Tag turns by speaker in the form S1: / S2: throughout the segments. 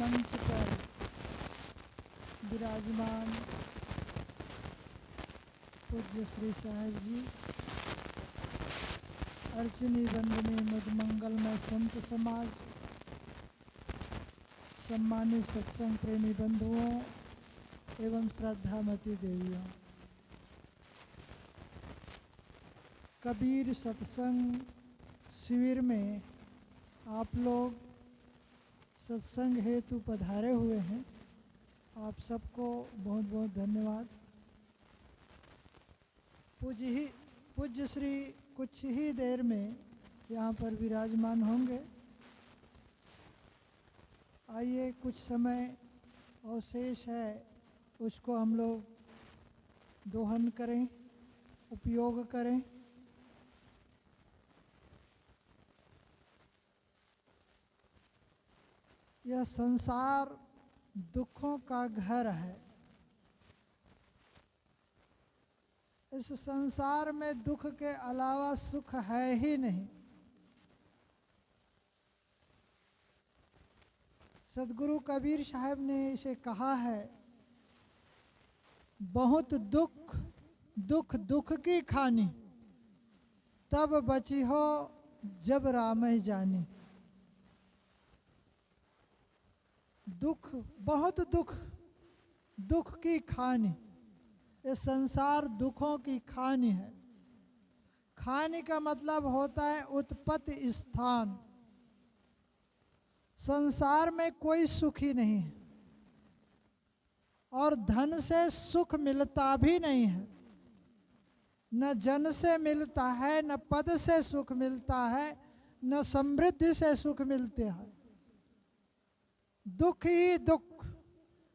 S1: मंच पर विराजमान पूज्य श्री साहेब जी, अर्चनी वंदनीय मधुमंगलमय संत समाज, सम्मानित सत्संग प्रेमी बंधुओं एवं श्रद्धामती देवियों, कबीर सत्संग शिविर में आप लोग सत्संग हेतु पधारे हुए हैं। आप सबको बहुत बहुत धन्यवाद। पूज्य श्री कुछ ही देर में यहाँ पर विराजमान होंगे। आइए, कुछ समय अवशेष है उसको हम लोग दोहन करें, उपयोग करें। यह संसार दुखों का घर है। इस संसार में दुख के अलावा सुख है ही नहीं। सदगुरु कबीर साहब ने इसे कहा है, बहुत दुख दुख दुख की खानी, तब बची हो जब राम ही जानी। दुख, बहुत दुख दुख की खानी। ये संसार दुखों की खानी है। खानी का मतलब होता है उत्पत्ति स्थान। संसार में कोई सुखी नहीं है और धन से सुख मिलता भी नहीं है। न जन से मिलता है, न पद से सुख मिलता है, न समृद्धि से सुख मिलते हैं। दुख ही दुख।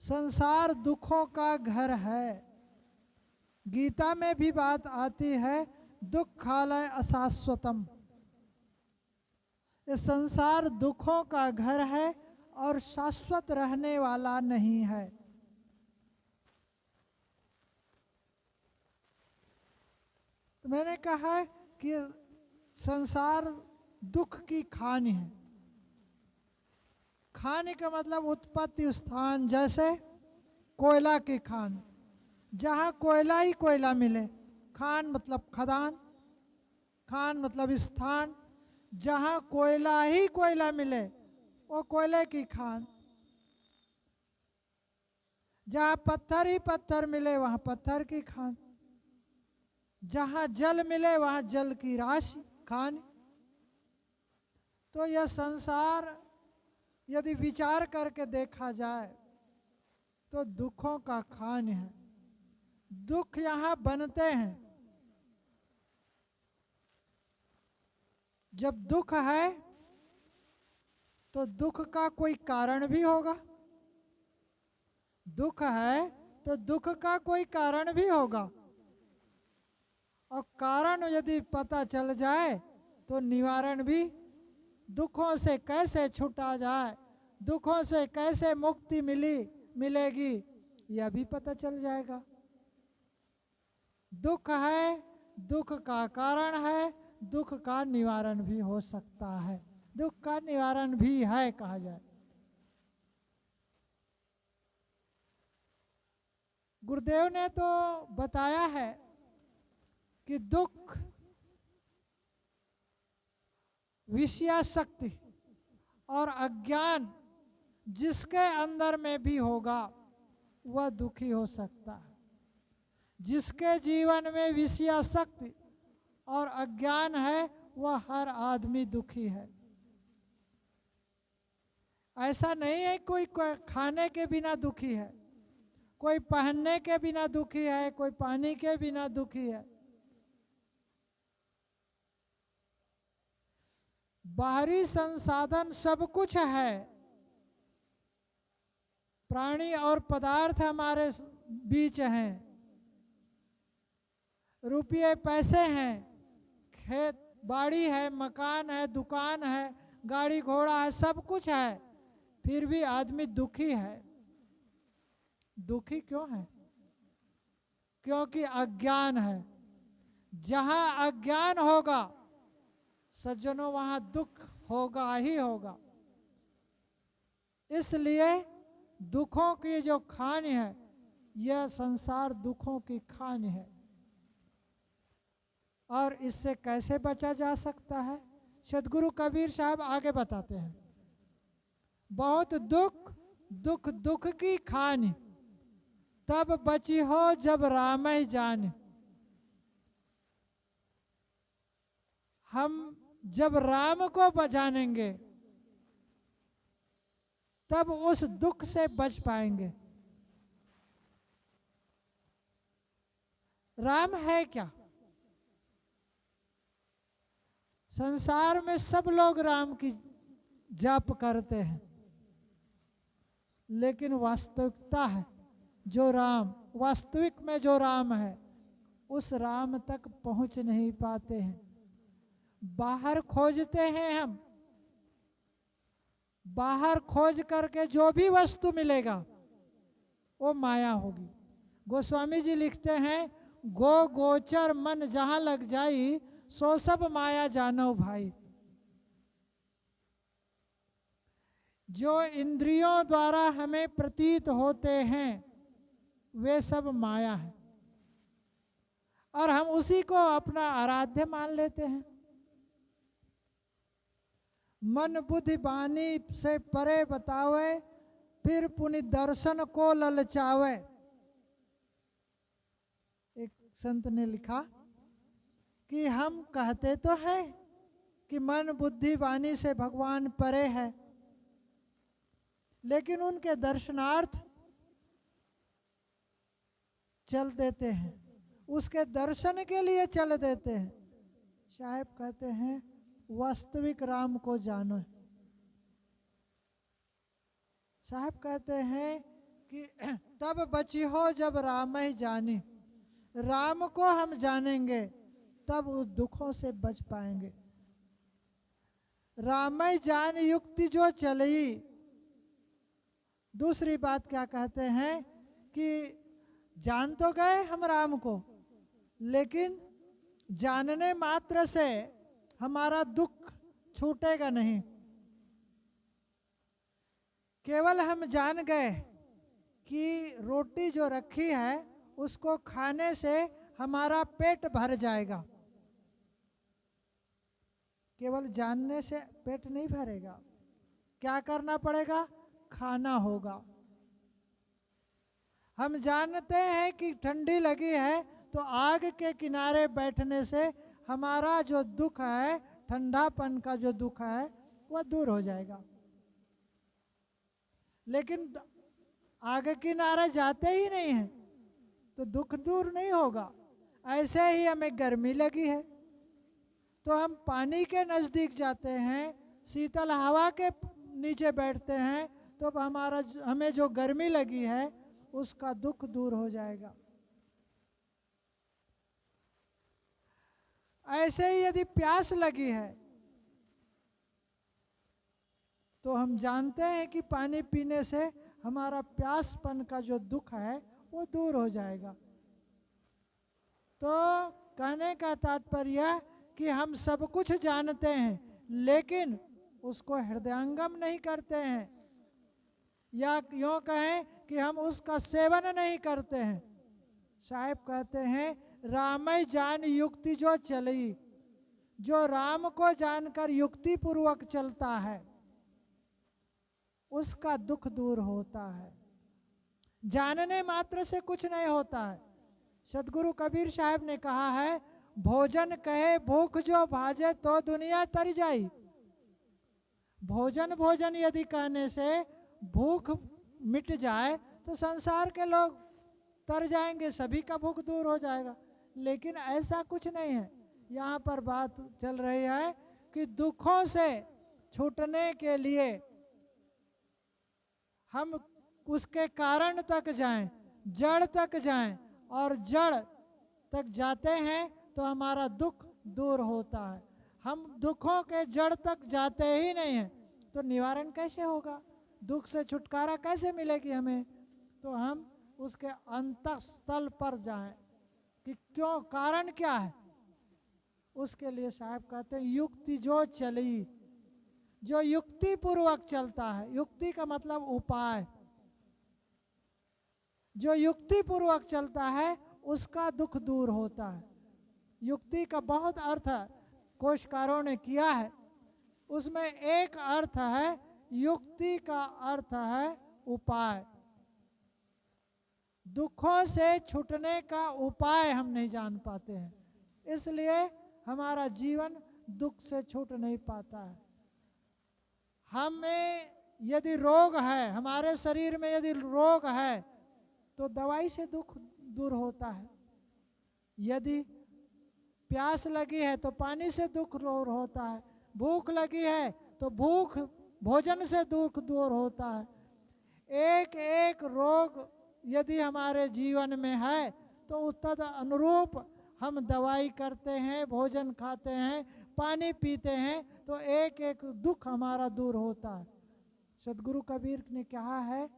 S1: संसार दुखों का घर है। गीता में भी बात आती है, दुखालय अशाश्वतम। ये संसार दुखों का घर है और शाश्वत रहने वाला नहीं है। तो मैंने कहा कि संसार दुख की खानी है। खाने का मतलब उत्पत्ति स्थान, जैसे कोयला की खान, जहाँ कोयला ही कोयला मिले। खान मतलब खदान, खान मतलब स्थान, जहाँ कोयला ही कोयला मिले वो कोयले की खान। जहाँ पत्थर ही पत्थर मिले वहाँ पत्थर की खान। जहाँ जल मिले वहाँ जल की राशि खान। तो यह संसार यदि विचार करके देखा जाए तो दुखों का खान है। दुख यहाँ बनते हैं। जब दुख है तो दुख का कोई कारण भी होगा। दुख है तो दुख का कोई कारण भी होगा, और कारण यदि पता चल जाए तो निवारण भी। दुखों से कैसे छूटा जाए, दुखों से कैसे मुक्ति मिलेगी, यह भी पता चल जाएगा। दुख है, दुख का कारण है, दुख का निवारण भी हो सकता है। दुख का निवारण भी है कहा जाए। गुरुदेव ने तो बताया है कि दुख विषयासक्ति और अज्ञान जिसके अंदर में भी होगा वह दुखी हो सकता है। जिसके जीवन में विषयासक्ति और अज्ञान है वह हर आदमी दुखी है। ऐसा नहीं है कोई खाने के बिना दुखी है, कोई पहनने के बिना दुखी है, कोई पानी के बिना दुखी है। बाहरी संसाधन सब कुछ है, प्राणी और पदार्थ हमारे बीच हैं, रुपये पैसे हैं, खेत बाड़ी है, मकान है, दुकान है, गाड़ी घोड़ा है, सब कुछ है, फिर भी आदमी दुखी है। दुखी क्यों है? क्योंकि अज्ञान है। जहाँ अज्ञान होगा सज्जनों वहाँ दुख होगा ही होगा। इसलिए दुखों की जो खान है, यह संसार दुखों की खान है। और इससे कैसे बचा जा सकता है, सदगुरु कबीर साहब आगे बताते हैं। बहुत दुख दुख दुख की खान, तब बची हो जब राम ही जान। हम जब राम को जानेंगे तब उस दुख से बच पाएंगे। राम है क्या? संसार में सब लोग राम की जाप करते हैं, लेकिन वास्तविकता है जो राम, वास्तविक में जो राम है, उस राम तक पहुंच नहीं पाते हैं। बाहर खोजते हैं हम, बाहर खोज करके जो भी वस्तु मिलेगा वो माया होगी। गोस्वामी जी लिखते हैं, गो गोचर मन जहां लग जाई, सो सब माया जानो भाई। जो इंद्रियों द्वारा हमें प्रतीत होते हैं वे सब माया है, और हम उसी को अपना आराध्य मान लेते हैं। मन बुद्धि बानी से परे बतावे, फिर पुनि दर्शन को ललचावे। एक संत ने लिखा कि हम कहते तो हैं कि मन बुद्धि वाणी से भगवान परे है, लेकिन उनके दर्शनार्थ चल देते हैं, उसके दर्शन के लिए चल देते हैं। साहब कहते हैं वास्तविक राम को जानो। साहब कहते हैं कि तब बची हो जब राम ही जानी। राम को हम जानेंगे तब उस दुखों से बच पाएंगे। राम ही जान युक्ति जो चली। दूसरी बात क्या कहते हैं कि जान तो गए हम राम को, लेकिन जानने मात्र से हमारा दुख छूटेगा नहीं। केवल हम जान गए कि रोटी जो रखी है उसको खाने से हमारा पेट भर जाएगा, केवल जानने से पेट नहीं भरेगा। क्या करना पड़ेगा? खाना होगा। हम जानते हैं कि ठंडी लगी है तो आग के किनारे बैठने से हमारा जो दुख है, ठंडापन का जो दुख है, वह दूर हो जाएगा। लेकिन आग के किनारे जाते ही नहीं हैं तो दुख दूर नहीं होगा। ऐसे ही हमें गर्मी लगी है तो हम पानी के नज़दीक जाते हैं, शीतल हवा के नीचे बैठते हैं, तो हमें जो गर्मी लगी है उसका दुख दूर हो जाएगा। ऐसे ही यदि प्यास लगी है तो हम जानते हैं कि पानी पीने से हमारा प्यासपन का जो दुख है वो दूर हो जाएगा। तो कहने का तात्पर्य कि हम सब कुछ जानते हैं लेकिन उसको हृदयंगम नहीं करते हैं, या यूँ कहें कि हम उसका सेवन नहीं करते हैं। साहब कहते हैं रामय जान युक्ति जो चली। जो राम को जानकर युक्ति पूर्वक चलता है उसका दुख दूर होता है। जानने मात्र से कुछ नहीं होता है। सदगुरु कबीर साहब ने कहा है, भोजन कहे भूख जो भाजे तो दुनिया तर जाई। भोजन भोजन यदि कहने से भूख मिट जाए तो संसार के लोग तर जाएंगे, सभी का भूख दूर हो जाएगा। लेकिन ऐसा कुछ नहीं है। यहाँ पर बात चल रही है कि दुखों से छूटने के लिए हम उसके कारण तक जाएं, जड़ तक जाएं, और जड़ तक जाते हैं तो हमारा दुख दूर होता है। हम दुखों के जड़ तक जाते ही नहीं हैं तो निवारण कैसे होगा? दुख से छुटकारा कैसे मिलेगी हमें? तो हम उसके अंतस्थल पर जाएं कि क्यों, कारण क्या है। उसके लिए साहब कहते हैं युक्ति जो चली। जो युक्ति पूर्वक चलता है, युक्ति का मतलब उपाय, जो युक्ति पूर्वक चलता है उसका दुख दूर होता है। युक्ति का बहुत अर्थ कोशकारों ने किया है, उसमें एक अर्थ है युक्ति का अर्थ है उपाय। दुखों से छूटने का उपाय हम नहीं जान पाते हैं, इसलिए हमारा जीवन दुख से छूट नहीं पाता है। हमें यदि रोग है, हमारे शरीर में यदि रोग है तो दवाई से दुख दूर होता है। यदि प्यास लगी है तो पानी से दुख दूर होता है। भूख लगी है तो भूख भोजन से दुख दूर होता है। एक एक रोग यदि हमारे जीवन में है तो तद अनुरूप हम दवाई करते हैं, भोजन खाते हैं, पानी पीते हैं, तो एक एक दुख हमारा दूर होता है। सदगुरु कबीर ने कहा है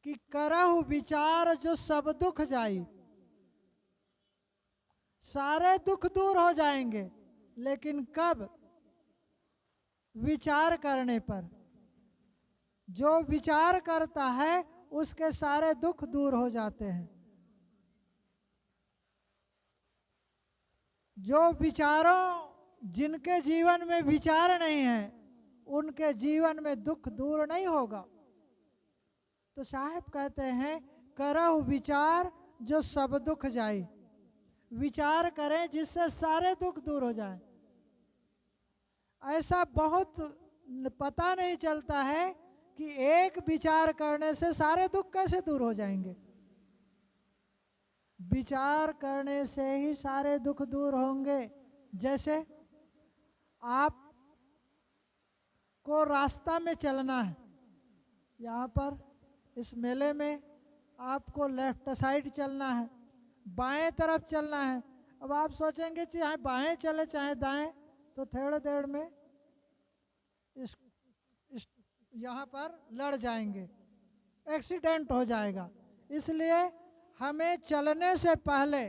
S1: कि करहु विचार जो सब दुख जाई। सारे दुख दूर हो जाएंगे, लेकिन कब? विचार करने पर। जो विचार करता है उसके सारे दुख दूर हो जाते हैं। जो विचारों, जिनके जीवन में विचार नहीं है, उनके जीवन में दुख दूर नहीं होगा। तो साहब कहते हैं करहु विचार जो सब दुख जाए। विचार करें जिससे सारे दुख दूर हो जाएं। ऐसा बहुत पता नहीं चलता है कि एक विचार करने से सारे दुख कैसे दूर हो जाएंगे। विचार करने से ही सारे दुख दूर होंगे। जैसे आप को रास्ता में चलना है, यहाँ पर इस मेले में आपको लेफ्ट साइड चलना है, बाएं तरफ चलना है। अब आप सोचेंगे चाहे बाएं चले चाहे दाएं, तो थोड़ी देर में इस यहाँ पर लड़ जाएंगे, एक्सीडेंट हो जाएगा। इसलिए हमें चलने से पहले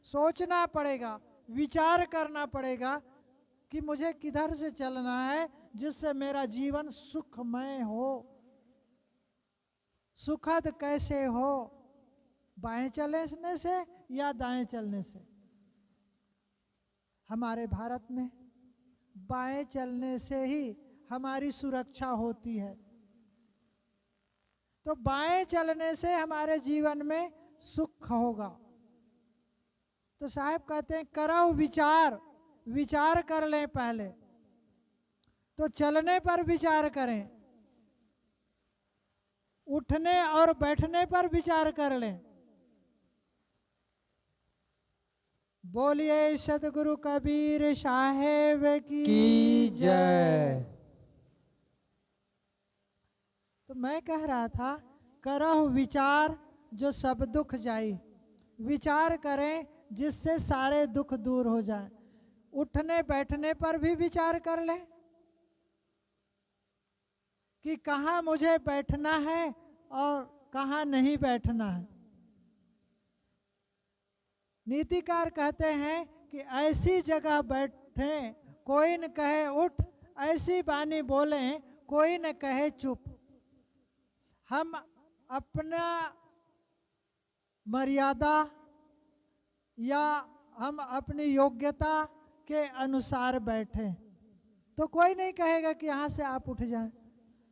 S1: सोचना पड़ेगा, विचार करना पड़ेगा कि मुझे किधर से चलना है जिससे मेरा जीवन सुखमय हो, सुखद कैसे हो, बाएं चलने से या दाएं चलने से। हमारे भारत में बाएं चलने से ही हमारी सुरक्षा होती है। तो बाएं चलने से हमारे जीवन में सुख होगा। तो साहब कहते हैं करो विचार, विचार कर लें पहले, तो चलने पर विचार करें, उठने और बैठने पर विचार कर लें। बोलिए सदगुरु कबीर साहेब की जय। तो मैं कह रहा था करहु विचार जो सब दुख जाई। विचार करें जिससे सारे दुख दूर हो जाएं। उठने बैठने पर भी विचार कर लें कि कहाँ मुझे बैठना है और कहाँ नहीं बैठना है। नीतिकार कहते हैं कि ऐसी जगह बैठें कोई न कहे उठ, ऐसी बानी बोलें कोई न कहे चुप। हम अपना मर्यादा या हम अपनी योग्यता के अनुसार बैठें तो कोई नहीं कहेगा कि यहाँ से आप उठ जाएं।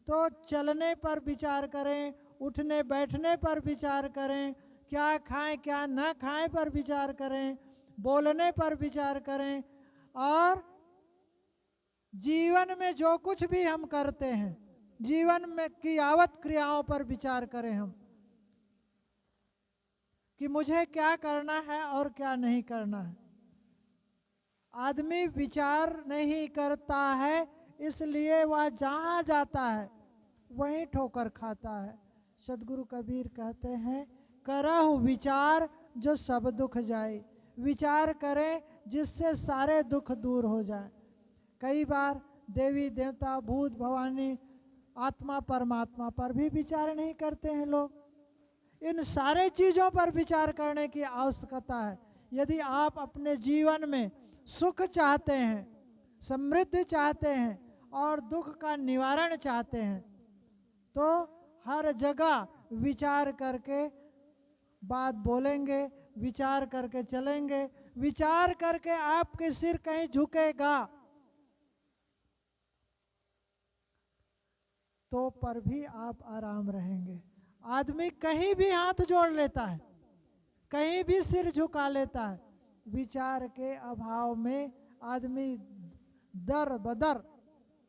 S1: तो चलने पर विचार करें, उठने बैठने पर विचार करें, क्या खाएं क्या न खाएं पर विचार करें, बोलने पर विचार करें, और जीवन में जो कुछ भी हम करते हैं, जीवन में की यावत क्रियाओं पर विचार करें हम कि मुझे क्या करना है और क्या नहीं करना है। आदमी विचार नहीं करता है, इसलिए वह जहाँ जाता है वहीं ठोकर खाता है। सदगुरु कबीर कहते हैं करहु विचार जो सब दुख जाए। विचार करें जिससे सारे दुख दूर हो जाए। कई बार देवी देवता, भूत भवानी, आत्मा परमात्मा पर भी विचार नहीं करते हैं लोग। इन सारे चीज़ों पर विचार करने की आवश्यकता है। यदि आप अपने जीवन में सुख चाहते हैं, समृद्धि चाहते हैं और दुख का निवारण चाहते हैं तो हर जगह विचार करके बात बोलेंगे, विचार करके चलेंगे। विचार करके आपके सिर कहीं झुकेगा तो पर भी आप आराम रहेंगे। आदमी कहीं भी हाथ जोड़ लेता है, कहीं भी सिर झुका लेता है, विचार के अभाव में आदमी दर बदर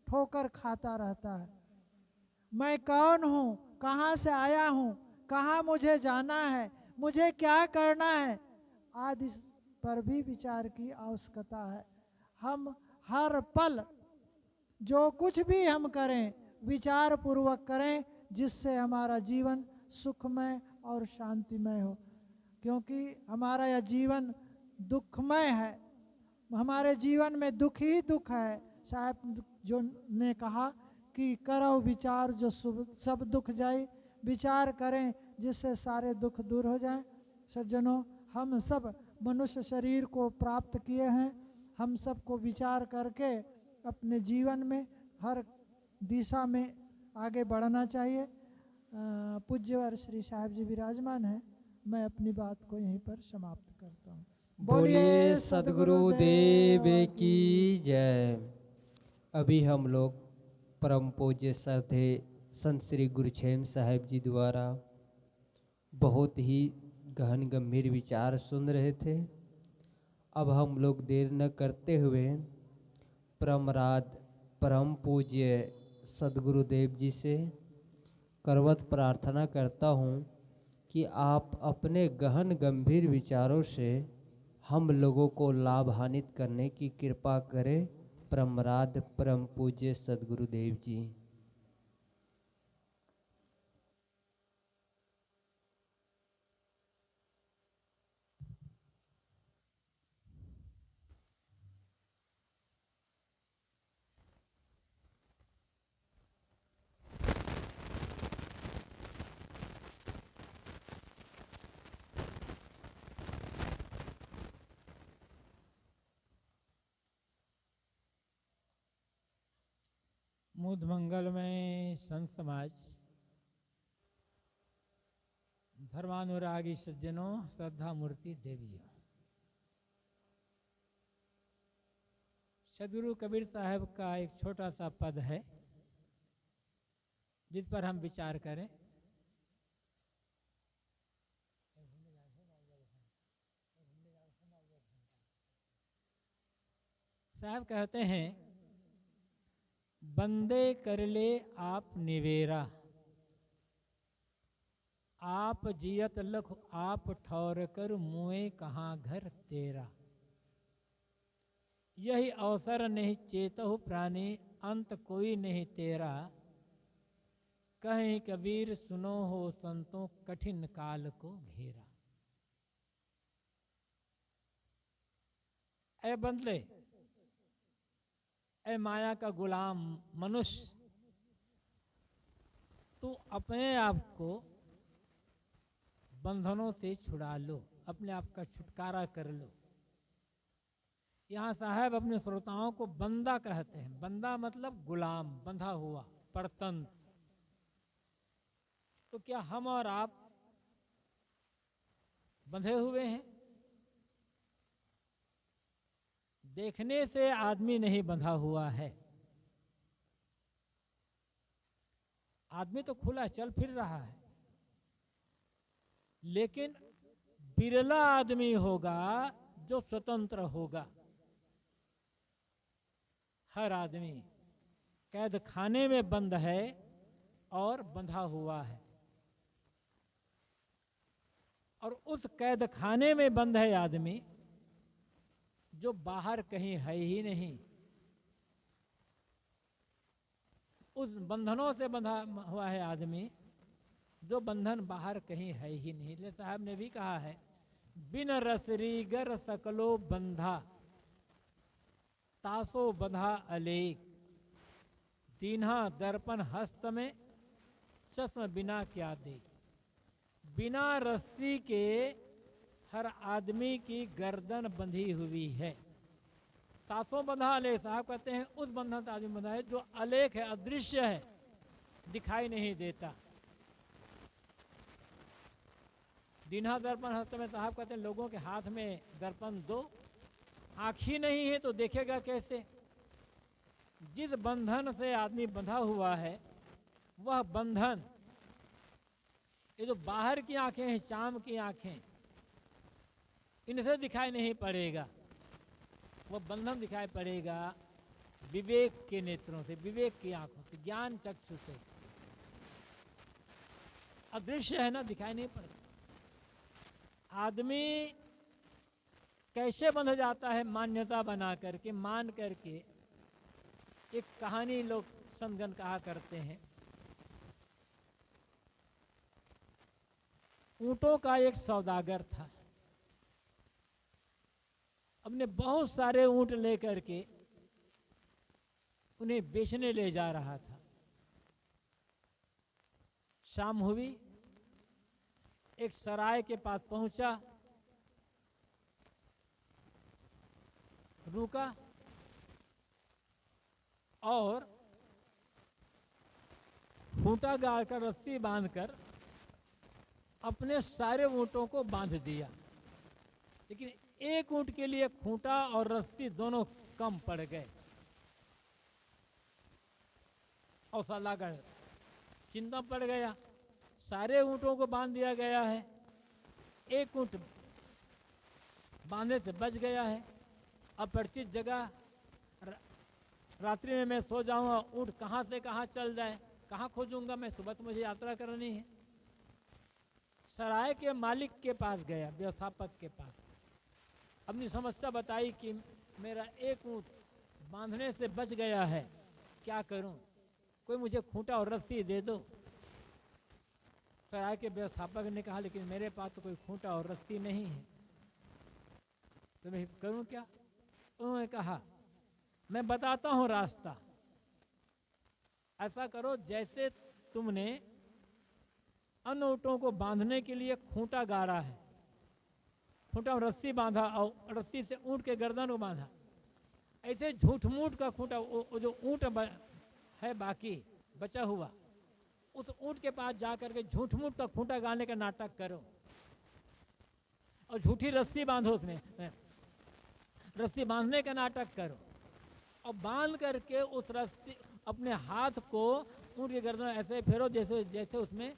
S1: ठोकर खाता रहता है। मैं कौन हूँ, कहाँ से आया हूँ, कहाँ मुझे जाना है, मुझे क्या करना है, आदि पर भी विचार की आवश्यकता है। हम हर पल जो कुछ भी हम करें विचार पूर्वक करें, जिससे हमारा जीवन सुखमय और शांतिमय हो। क्योंकि हमारा यह जीवन दुखमय है, हमारे जीवन में दुख ही दुख है। साहब जो ने कहा कि करो विचार जो सब दुख जाए, विचार करें जिससे सारे दुख दूर हो जाएं। सज्जनों, हम सब मनुष्य शरीर को प्राप्त किए हैं, हम सबको विचार करके अपने जीवन में हर दिशा में आगे बढ़ना चाहिए। पूज्यवर श्री साहब जी विराजमान हैं। मैं अपनी बात को यहीं पर समाप्त करता हूँ।
S2: बोलिए सद्गुरुदेव की जय। अभी हम लोग परम पूज्य श्रद्धे संत श्री गुरुछेम साहिब जी द्वारा बहुत ही गहन गंभीर विचार सुन रहे थे। अब हम लोग देर न करते हुए परमराद परम पूज्य सद्गुरुदेव जी से करवत प्रार्थना करता हूँ कि आप अपने गहन गंभीर विचारों से हम लोगों को लाभान्वित करने की कृपा करें। परमराद परम पूज्य सद्गुरुदेव जी।
S3: मुद मंगल में संत समाज, धर्मानुरागी सज्जनों, श्रद्धा मूर्ति देवियों, सदगुरु कबीर साहब का एक छोटा सा पद है जिस पर हम विचार करें। साहब कहते हैं, बंदे कर ले आप निवेरा, आप जियत लख आप ठौर कर मुए कहाँ घर तेरा। यही अवसर नहीं चेतहु प्राणी, अंत कोई नहीं तेरा। कहीं कबीर सुनो हो संतों, कठिन काल को घेरा। ऐ बंदले, ऐ माया का गुलाम मनुष्य, तू अपने आप को बंधनों से छुड़ा लो, अपने आप का छुटकारा कर लो। यहाँ साहब अपने श्रोताओं को बंदा कहते हैं। बंदा मतलब गुलाम, बंधा हुआ, परतंत्र। तो क्या हम और आप बंधे हुए हैं? देखने से आदमी नहीं बंधा हुआ है। आदमी तो खुला चल फिर रहा है, लेकिन बिरला आदमी होगा जो स्वतंत्र होगा। हर आदमी कैद खाने में बंद है और बंधा हुआ है, और उस कैद खाने में बंद है आदमी जो बाहर कहीं है ही नहीं। उस बंधनों से बंधा हुआ है आदमी जो बंधन बाहर कहीं है ही नहीं। ले साहब ने भी कहा है, बिन रसरीगर सकलो बंधा, तासो बंधा अलेख। दीन्हा दर्पण हस्त में, चश्म बिना क्या देख। बिना रस्सी के हर आदमी की गर्दन बंधी हुई है। सासों बंधा अलेख, साहब कहते हैं उस बंधन से आदमी बंधा है जो अलेख है, अदृश्य है, दिखाई नहीं देता। दीन्हा दर्पण हस्त में, साहब कहते हैं लोगों के हाथ में दर्पण दो, आँख ही नहीं है तो देखेगा कैसे। जिस बंधन से आदमी बंधा हुआ है वह बंधन, ये जो बाहर की आंखें हैं, शाम की आंखें, इनसे दिखाई नहीं पड़ेगा, वह बंधन दिखाई पड़ेगा विवेक के नेत्रों से, विवेक की आंखों से, ज्ञान चक्षु से। अदृश्य है ना, दिखाई नहीं पड़ेगा। आदमी कैसे बंध जाता है? मान्यता बना करके, मान करके। एक कहानी लोग संतगण कहा करते हैं, ऊंटों का एक सौदागर था, अपने बहुत सारे ऊंट लेकर के उन्हें बेचने ले जा रहा था। शाम हुई, एक सराय के पास पहुंचा, रुका और खूंटा गाड़कर रस्सी बांधकर अपने सारे ऊंटों को बांध दिया। लेकिन एक ऊंट के लिए खूंटा और रस्सी दोनों कम पड़ गए और सौदागर चिंता पड़ गया। सारे ऊंटों को बांध दिया गया है, एक ऊंट बांधने से बच गया है। अपरिचित जगह रात्रि में मैं सो जाऊंगा, ऊंट कहाँ से कहाँ चल जाए, कहाँ खोजूंगा मैं? सुबह तो मुझे यात्रा करनी है। सराय के मालिक के पास गया, व्यवस्थापक के पास, अपनी समस्या बताई कि मेरा एक ऊंट बांधने से बच गया है, क्या करूं? कोई मुझे खूंटा और रस्सी दे दो। सराय के व्यवस्थापक ने कहा लेकिन मेरे पास तो कोई खूंटा और रस्सी नहीं है, तो मैं करूं क्या? उन्होंने कहा मैं बताता हूं रास्ता। ऐसा करो जैसे तुमने अन्य ऊँटों को बांधने के लिए खूंटा गाड़ा है, खूंटा और रस्सी बांधा और रस्सी से ऊँट के गर्दन को बांधा, ऐसे झूठ मूठ का खूंटा, वो जो ऊँट है बाकी बचा हुआ, उस ऊँट के पास जाकर के झूठ मूठ का खूंटा गाड़ने का नाटक करो और झूठी रस्सी बांधो, उसमें रस्सी बांधने का नाटक करो और बांध करके उस रस्सी अपने हाथ को ऊँट के गर्दन ऐसे फेरो जैसे जैसे उसमें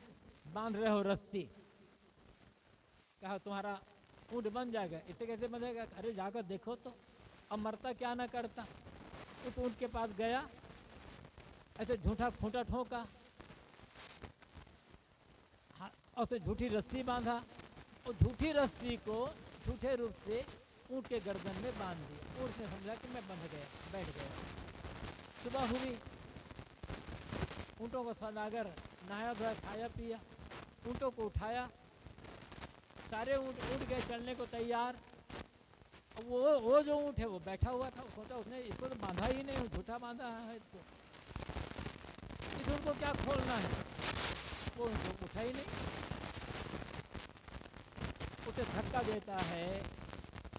S3: बांध रहे हो रस्सी। कहा तुम्हारा ऊँट बन जाएगा। इसे कैसे बनेगा? अरे जाकर देखो तो, अब मरता क्या ना करता। उस ऊँट के पास गया, ऐसे झूठा खूंटा ठोका और उसे झूठी रस्सी बांधा और झूठी रस्सी को झूठे रूप से ऊँट के गर्दन में बांध दिया। ऊँट ने समझा कि मैं बंध गया, बैठ गया। सुबह हुई, ऊँटों को सौदागर नहाया धोया, खाया पिया, ऊँटों को उठाया, सारे ऊँट उठ गए चलने को तैयार। वो जो ऊँट है वो बैठा हुआ था, सोचा उसने इसको तो बांधा ही नहीं, झूठा बांधा है इसको, इस ऊँट को क्या खोलना है? वो उनको उठा ही नहीं, उसे धक्का देता है,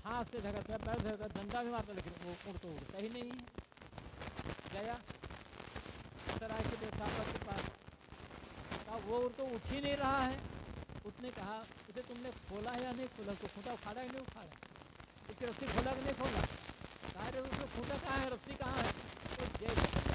S3: हाथ से धक्का, पैर से धक्का, डंडा भी मारता, लेकिन वो ऊँट तो उठता ही नहीं है। गया सराय के व्यवस्थापक के पास, कहा वो ऊँट तो उठ ही नहीं रहा है। उसने कहा उसे तुमने खोला है या नहीं खोला? तो खूंटा उखाड़ा है नहीं उखाड़ा? उसकी रस्सी खोला कि नहीं खोला? कहा रे उसमें खूंटा कहाँ है, रस्सी कहाँ है? तो जैसे